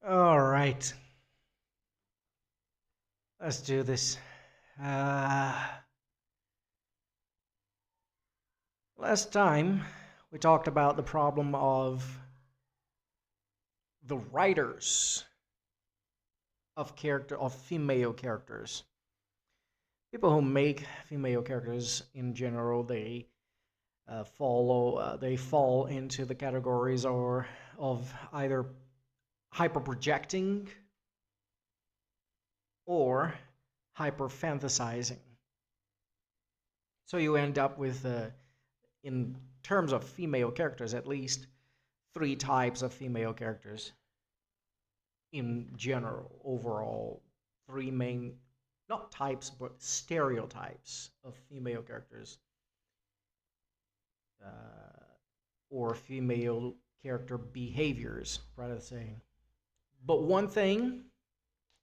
All right, let's do this. Last time we talked about the problem of the writers of female characters. People who make female characters in general, they fall into the categories or of either hyper projecting or hyper fantasizing. So you end up with, in terms of female characters, at least three types of female characters in general. Overall, three main, not types, but stereotypes of female characters, uh, or female character behaviors, rather saying. But one thing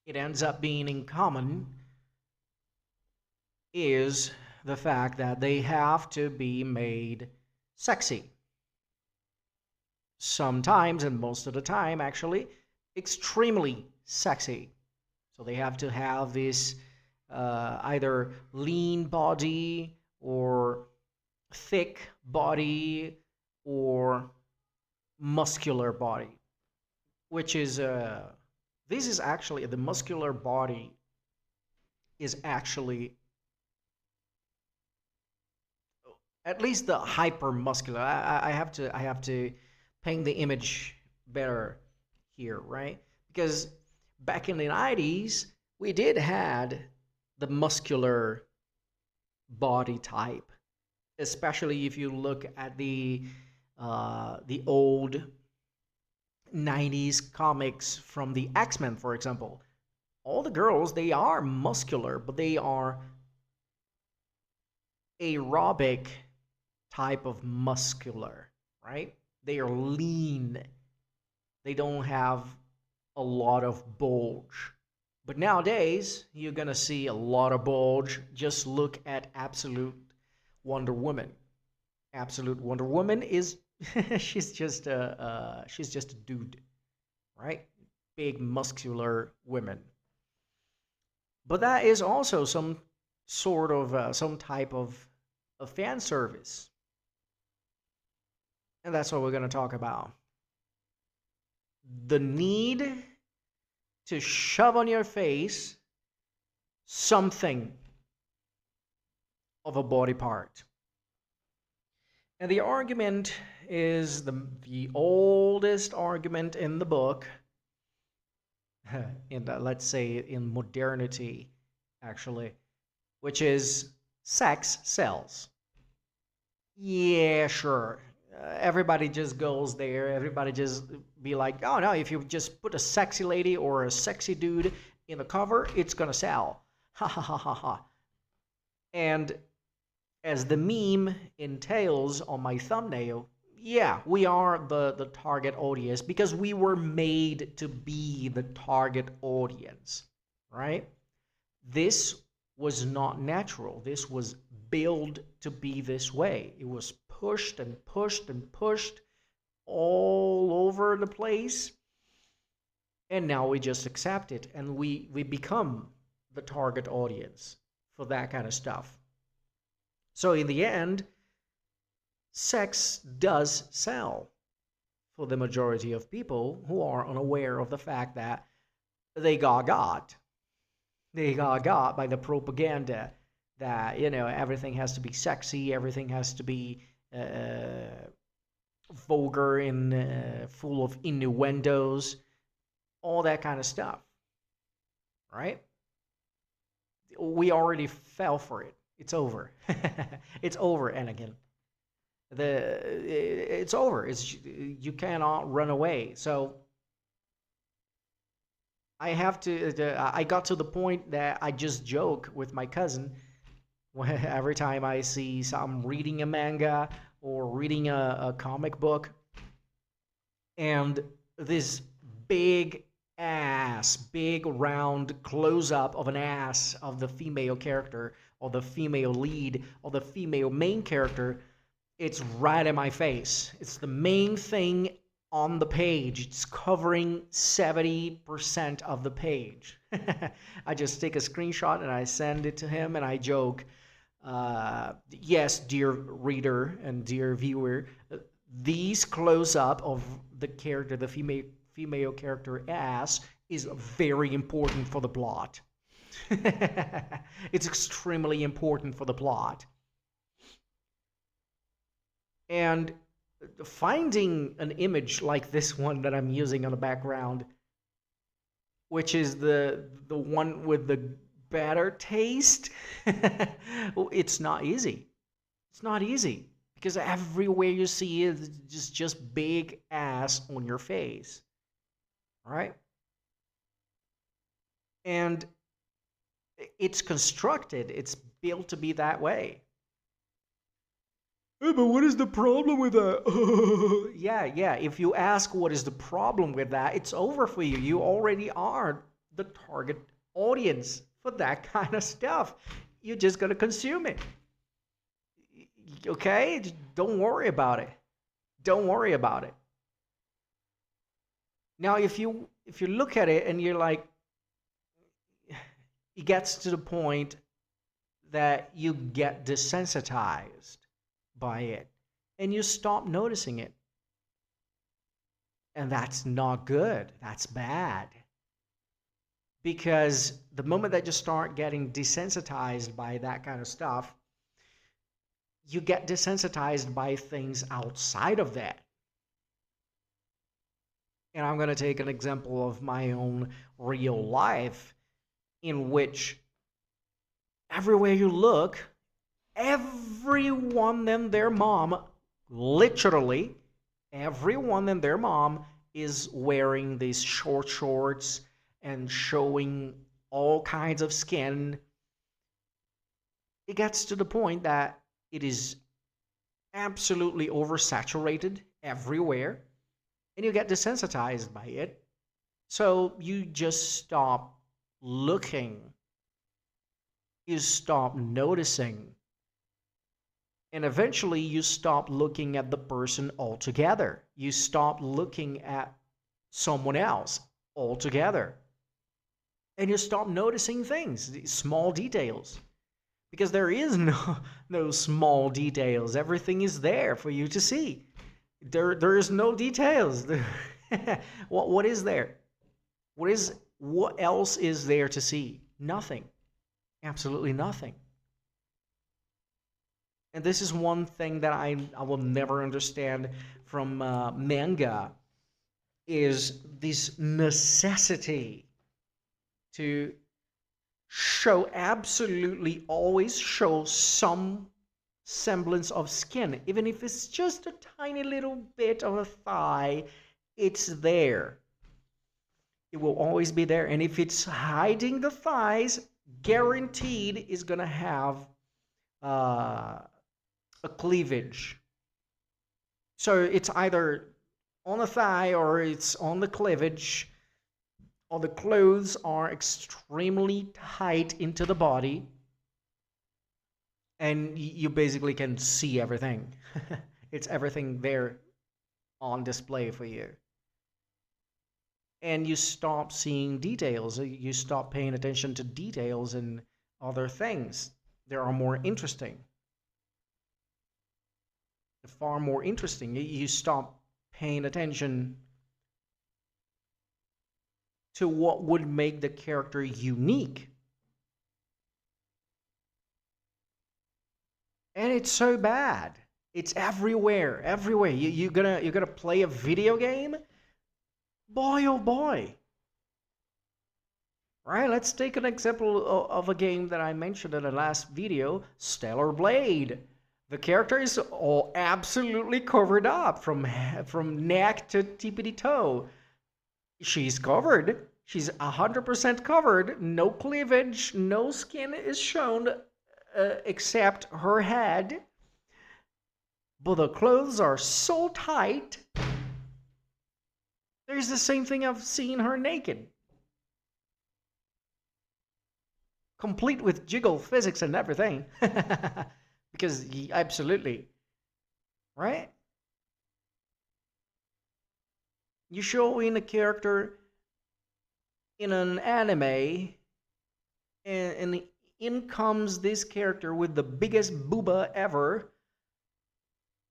it ends up being in common is the fact that they have to be made sexy. Sometimes, and most of the time, actually, extremely sexy. So they have to have this either lean body or thick body or muscular body, which is this is actually the muscular body is actually at least the hypermuscular. I have to paint the image better here, right? Because back in the 90s, we did had the muscular body type, especially if you look at the old 90s comics from the X-Men, for example. All the girls, they are muscular, but they are aerobic type of muscular, right? They are lean. They don't have a lot of bulge. But nowadays, you're going to see a lot of bulge. Just look at Absolute Wonder Woman. Absolute Wonder Woman is she's just a dude, right? Big muscular women. But that is also some sort of some type of fan service. And that's what we're going to talk about. The need to shove on your face something of a body part. And the argument is the oldest argument in the book, in let's say in modernity, actually, which is sex sells. Yeah, sure. Everybody just goes there. Everybody just be like, oh no, if you just put a sexy lady or a sexy dude in the cover, it's gonna sell. Ha ha ha ha ha. And as the meme entails on my thumbnail, yeah, we are the target audience because we were made to be the target audience, right? This was not natural. This was built to be this way. It was pushed and pushed and pushed all over the place. And now we just accept it and we become the target audience for that kind of stuff. So in the end, sex does sell for the majority of people who are unaware of the fact that they got got. They got got by the propaganda that, everything has to be sexy, everything has to be vulgar and full of innuendos, all that kind of stuff, right? We already fell for it. It's over. It's over, Anakin. It's over. You cannot run away. So I got to the point that I just joke with my cousin every time I see some reading a manga or reading a comic book, and this big ass, big round close up of an ass of the female character or the female lead or the female main character, it's right in my face. It's the main thing on the page. It's covering 70% of the page. I just take a screenshot and I send it to him and I joke, yes, dear reader and dear viewer, these close up of the character, the female character ass, is very important for the plot. It's extremely important for the plot. And finding an image like this one that I'm using on the background, which is the one with the better taste, it's not easy. It's not easy because everywhere you see it is just big ass on your face, right? And it's constructed, it's built to be that way. Hey, but what is the problem with that? Yeah. If you ask what is the problem with that, it's over for you. You already are the target audience for that kind of stuff. You're just gonna consume it. Okay? Don't worry about it. Don't worry about it. Now, if you look at it and you're like, it gets to the point that you get desensitized by it and you stop noticing it. And that's not good. That's bad. Because the moment that you start getting desensitized by that kind of stuff, you get desensitized by things outside of that. And I'm going to take an example of my own real life in which everywhere you look, everyone and their mom, literally, everyone and their mom is wearing these short shorts and showing all kinds of skin. It gets to the point that it is absolutely oversaturated everywhere, and you get desensitized by it. So you just stop looking. You stop noticing. And eventually you stop looking at the person altogether. You stop looking at someone else altogether. And you stop noticing things, small details. Because there is no small details. Everything is there for you to see. There is no details. What is there? What else is there to see? Nothing. Absolutely nothing. And this is one thing that I will never understand from manga, is this necessity to always show some semblance of skin. Even if it's just a tiny little bit of a thigh, it's there. It will always be there. And if it's hiding the thighs, guaranteed is going to have a cleavage. So it's either on the thigh or it's on the cleavage, or the clothes are extremely tight into the body, and you basically can see everything. It's everything there on display for you. And you stop seeing details. You stop paying attention to details and other things. They are more interesting. Far more interesting. You stop paying attention to what would make the character unique. And it's so bad. It's everywhere, everywhere. You're gonna play a video game? Boy, oh boy. Right, let's take an example of a game that I mentioned in the last video, Stellar Blade. The character is all absolutely covered up from neck to tippity toe. She's covered. She's 100% covered. No cleavage, no skin is shown except her head. But the clothes are so tight. There's the same thing of seeing her naked. Complete with jiggle physics and everything. Because absolutely. Right? You show in a character in an anime, and in comes this character with the biggest booba ever,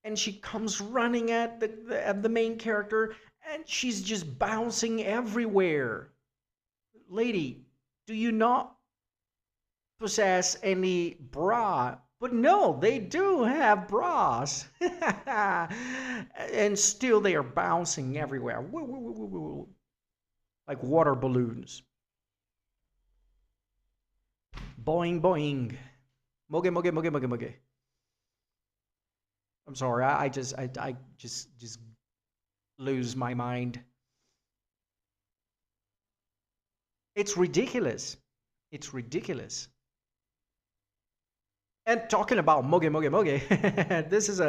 and she comes running at the main character, and she's just bouncing everywhere. Lady, do you not possess any bra? But no, they do have bras. And still they are bouncing everywhere. Like water balloons. Boing, boing. Moge, moge, moge, moge, moge. I'm sorry, I just lose my mind. It's ridiculous. It's ridiculous. And talking about moge moge moge, this is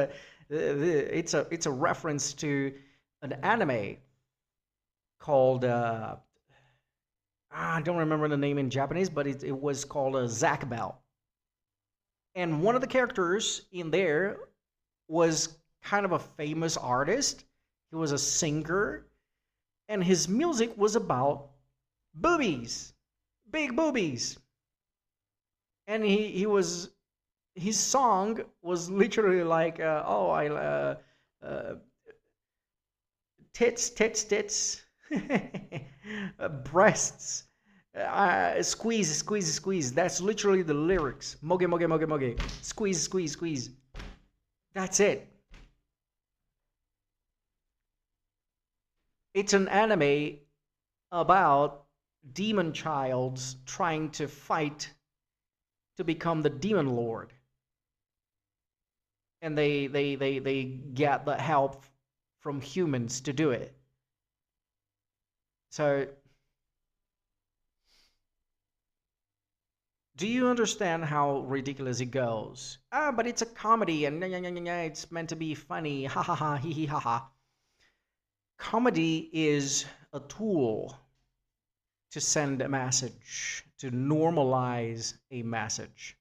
it's a reference to an anime called I don't remember the name in Japanese, but it was called Zack Bell. And one of the characters in there was kind of a famous artist. He was a singer, and his music was about boobies, big boobies. And he was his song was literally like, "Oh, uh, tits, tits, tits, breasts, squeeze, squeeze, squeeze." That's literally the lyrics. Moge, moge, moge, moge. Squeeze, squeeze, squeeze. That's it. It's an anime about demon childs trying to fight to become the demon lord, and they get the help from humans to do it. So, do you understand how ridiculous it goes? Ah, but it's a comedy, and it's meant to be funny. Ha ha ha, hee hee ha ha. Comedy is a tool to send a message, to normalize a message.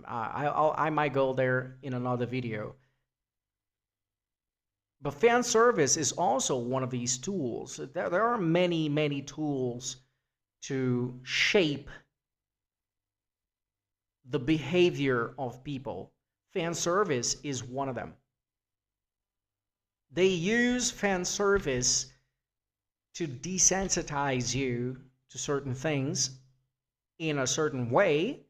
I might go there in another video. But fan service is also one of these tools. There are many, many tools to shape the behavior of people. Fan service is one of them. They use fan service to desensitize you to certain things in a certain way,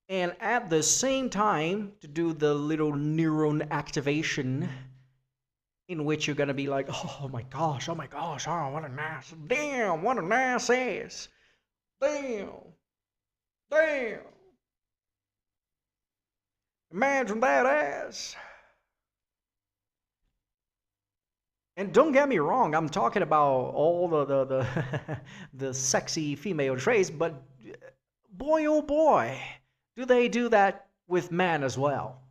and at the same time to do the little neuron activation in which you're gonna be like, oh my gosh, oh what a nice, damn, what a nice ass, damn, damn, imagine that ass. And don't get me wrong, I'm talking about all the the sexy female traits, but boy oh boy, do they do that with men as well.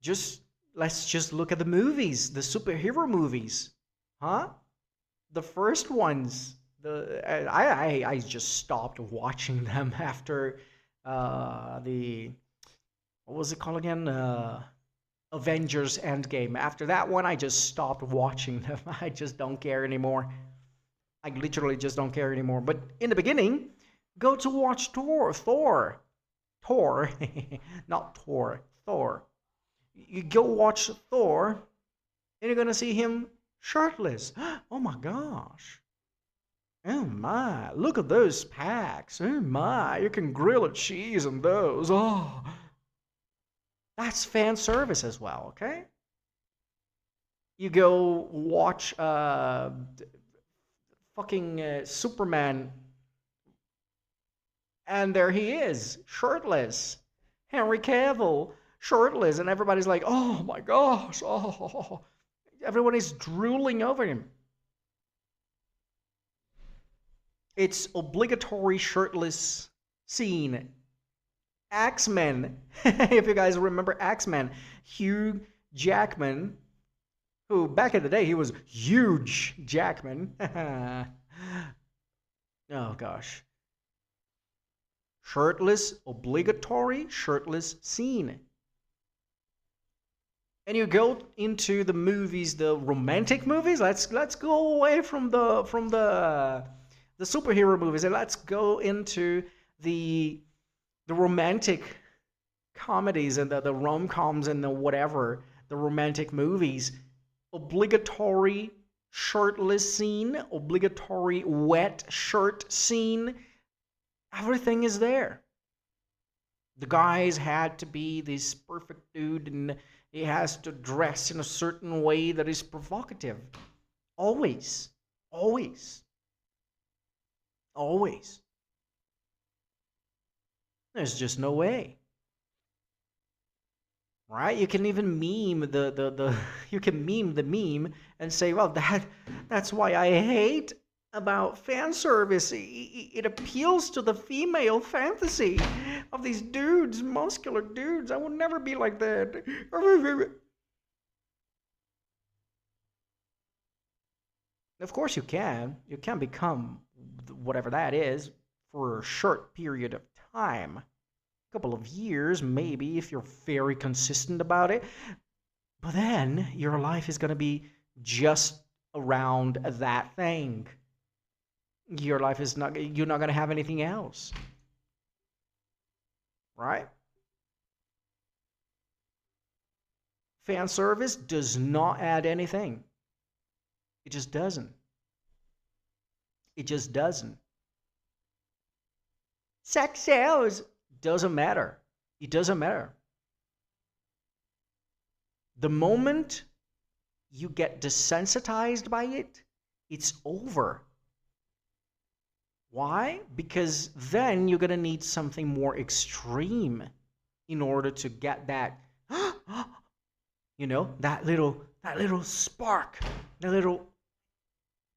Just let's just look at the movies, the superhero movies, huh? The first ones, I just stopped watching them after the what was it called again? Avengers Endgame. After that one, I just stopped watching them. I just don't care anymore. I literally just don't care anymore. But in the beginning, go to watch Thor, not Thor, Thor. You go watch Thor, and you're gonna see him shirtless. Oh my gosh. Oh my, look at those packs. Oh my, you can grill a cheese on those. Oh, that's fan service as well, okay? You go watch fucking Superman, and there he is, shirtless. Henry Cavill, shirtless, and everybody's like, oh my gosh, oh. Everyone is drooling over him. It's obligatory shirtless scene. Axeman, if you guys remember Axeman, Hugh Jackman, who back in the day he was huge Jackman. Oh gosh. Shirtless, obligatory shirtless scene. And you go into the movies, the romantic movies. Let's go away from the superhero movies, and let's go into the the romantic comedies and the rom-coms and the whatever, the romantic movies. Obligatory shirtless scene, obligatory wet shirt scene. Everything is there. The guys had to be this perfect dude, and he has to dress in a certain way that is provocative. Always. Always. Always. There's just no way. Right? You can even meme the you can meme the meme and say, well, that's why I hate about fan service. It appeals to the female fantasy of these dudes, muscular dudes. I will never be like that. Of course you can. You can become whatever that is for a short period of time. Couple of years, maybe, if you're very consistent about it. But then your life is going to be just around that thing. Your life is not, you're not going to have anything else. Right? Fan service does not add anything. It just doesn't. It just doesn't. Sex sells. Doesn't matter. It doesn't matter. The moment you get desensitized by it, it's over. Why? Because then you're going to need something more extreme in order to get that, that little spark, that little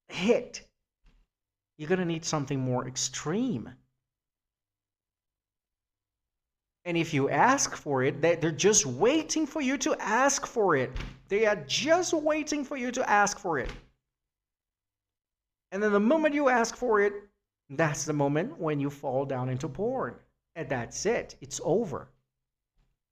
hit. You're going to need something more extreme. And if you ask for it, they're just waiting for you to ask for it. They are just waiting for you to ask for it. And then the moment you ask for it, that's the moment when you fall down into porn. And that's it. It's over.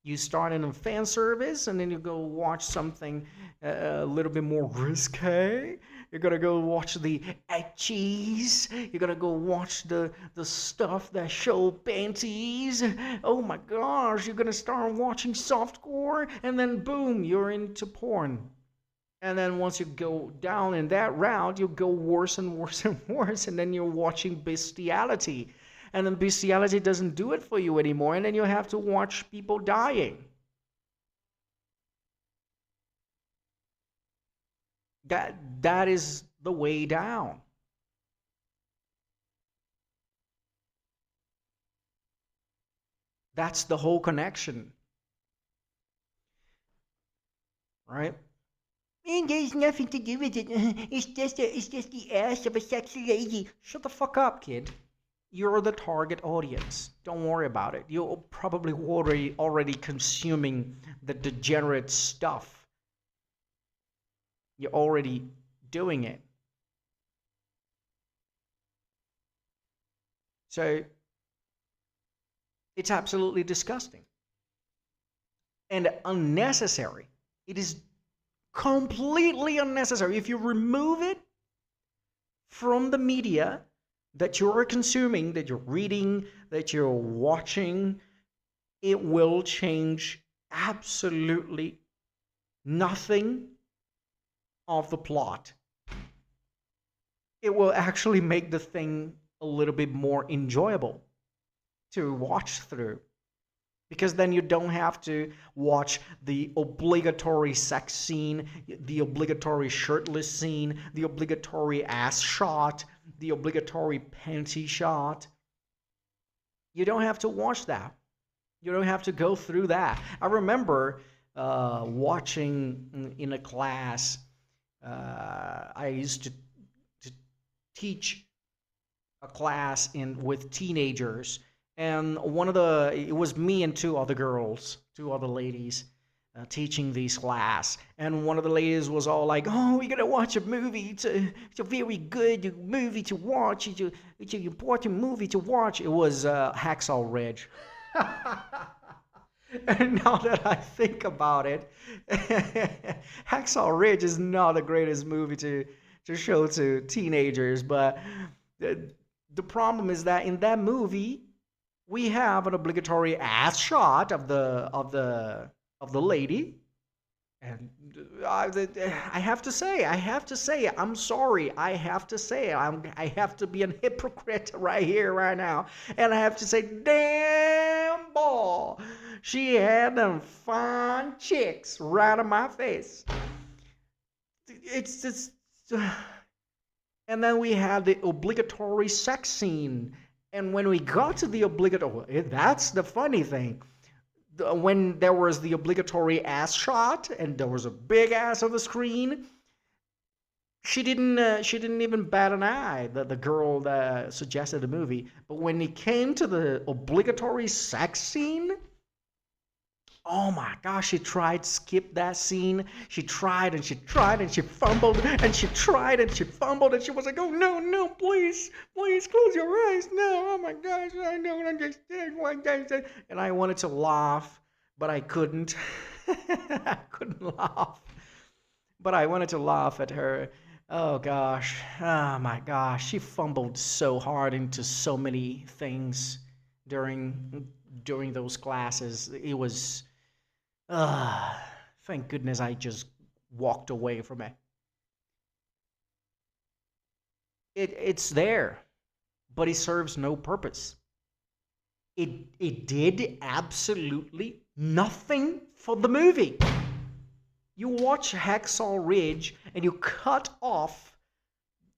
You start in a fan service, and then you go watch something a little bit more risque. You're going to go watch the etchies. You're going to go watch the stuff that show panties. Oh my gosh, you're going to start watching softcore, and then boom, you're into porn. And then once you go down in that route, you go worse and worse and worse, and then you're watching bestiality. And then bestiality doesn't do it for you anymore, and then you have to watch people dying. That is the way down. That's the whole connection. Right? And there's nothing to do with it. It's just the ass of a sexy lady. Shut the fuck up, kid. You're the target audience. Don't worry about it. You're probably already consuming the degenerate stuff. You're already doing it. So it's absolutely disgusting and unnecessary. It is completely unnecessary. If you remove it from the media that you're consuming, that you're reading, that you're watching, it will change absolutely nothing of the plot. It will actually make the thing a little bit more enjoyable to watch through. Because then you don't have to watch the obligatory sex scene, the obligatory shirtless scene, the obligatory ass shot, the obligatory panty shot. You don't have to watch that. You don't have to go through that. I remember watching in a class. I used to teach a class with teenagers. And it was me and two other ladies teaching this class. And one of the ladies was all like, oh, we're going to watch a movie. It's a very good movie to watch. It's an important movie to watch. It was Hacksaw Ridge. And now that I think about it, Hacksaw Ridge is not the greatest movie to show to teenagers, but the, the problem is that in that movie, we have an obligatory ass shot of the lady. And I have to say, I'm sorry. I have to say, I have to be a hypocrite right here, right now, and I have to say, damn boy, she had them fine chicks right on my face. It's just, and then we had the obligatory sex scene, and when we got to the obligatory, that's the funny thing when there was the obligatory ass shot and there was a big ass on the screen, she didn't even bat an eye. The girl that suggested the movie, but when it came to the obligatory sex scene, oh my gosh, she tried to skip that scene. She tried and she tried and she fumbled and she tried and she fumbled and she was like, oh no, no, please, please close your eyes. No, oh my gosh, I don't understand what that is. And I wanted to laugh, but I couldn't. I couldn't laugh. But I wanted to laugh at her. Oh gosh, oh my gosh, she fumbled so hard into so many things during those classes. It was thank goodness I just walked away from it. It's there, but it serves no purpose. It did absolutely nothing for the movie. You watch Hacksaw Ridge and you cut off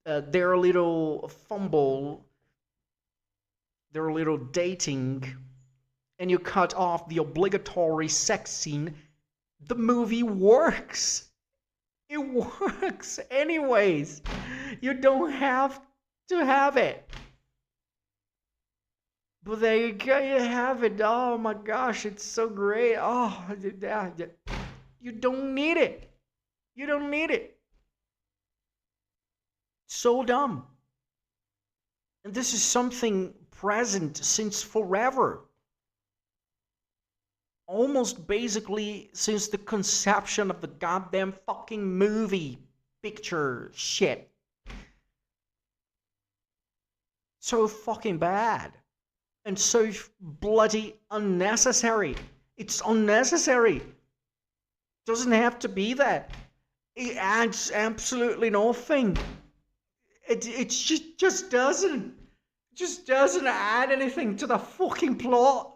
their little fumble, their little dating, and you cut off the obligatory sex scene, the movie works. It works anyways. You don't have to have it. But there you go, you have it. Oh my gosh, it's so great. Oh, you don't need it. You don't need it. So dumb. And this is something present since forever. Almost basically since the conception of the goddamn fucking movie picture shit. So fucking bad. And so bloody unnecessary. It's unnecessary. Doesn't have to be that. It adds absolutely nothing. It just doesn't. Just doesn't add anything to the fucking plot.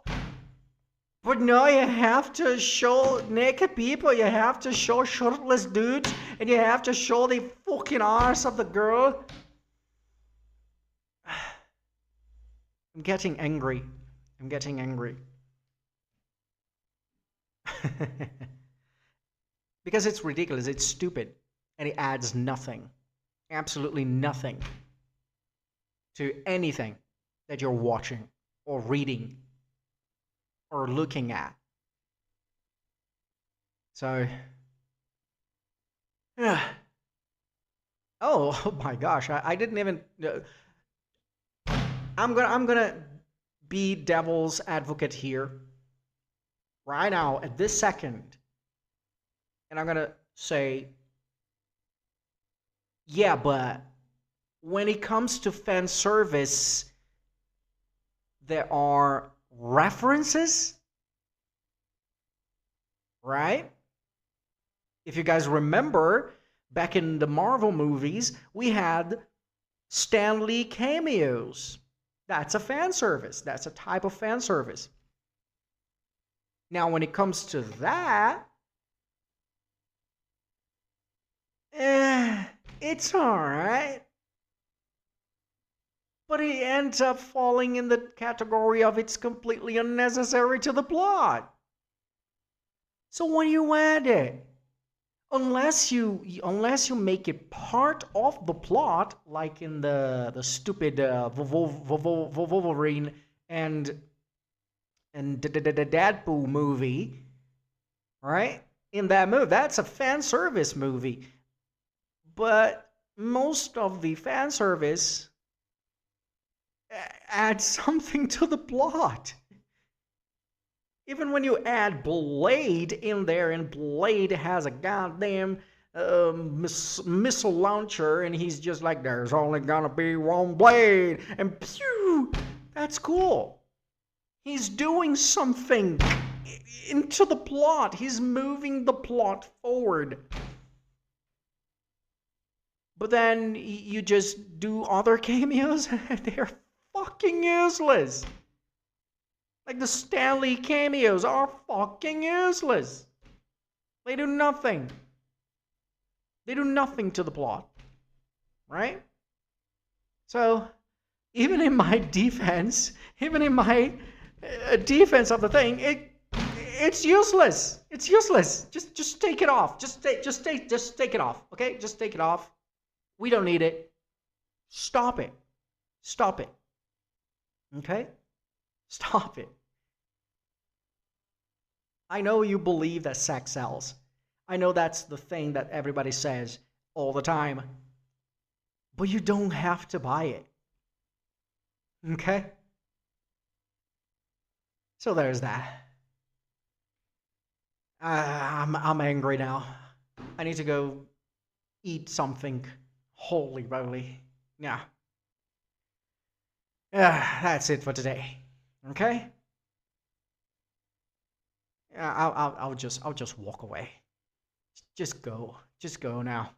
But no, you have to show naked people, you have to show shirtless dudes, and you have to show the fucking arse of the girl. I'm getting angry. I'm getting angry. Because it's ridiculous, it's stupid, and it adds nothing. Absolutely nothing to anything that you're watching or reading or looking at. So, yeah. Oh my gosh, I didn't even. I'm gonna be devil's advocate here, right now at this second, and I'm gonna say, yeah, but when it comes to fan service, there are references, right? If you guys remember, back in the Marvel movies, we had Stan Lee cameos. That's a fan service. That's a type of fan service. Now, when it comes to that, it's alright. But it ends up falling in the category of it's completely unnecessary to the plot. So why do you add it? Unless you make it part of the plot, like in the stupid Wolverine and the Deadpool movie, right? In that movie, that's a fan service movie. But most of the fan service adds something to the plot. Even when you add Blade in there, and Blade has a goddamn missile launcher, and he's just like, there's only gonna be one blade, and pew! That's cool. He's doing something into the plot. He's moving the plot forward. But then you just do other cameos, and they're fucking useless. Like the Stanley cameos are fucking useless. They do nothing. They do nothing to the plot. Right? So, even in my defense, even in my defense of the thing, it's useless. It's useless. Just take it off. Just take it off. Okay? Just take it off. We don't need it. Stop it. Stop it. Okay? Stop it. I know you believe that sex sells. I know that's the thing that everybody says all the time. But you don't have to buy it. Okay? So there's that. I'm angry now. I need to go eat something. Holy moly. Yeah. That's it for today. Okay? Yeah, I'll just walk away. Just go. Just go now.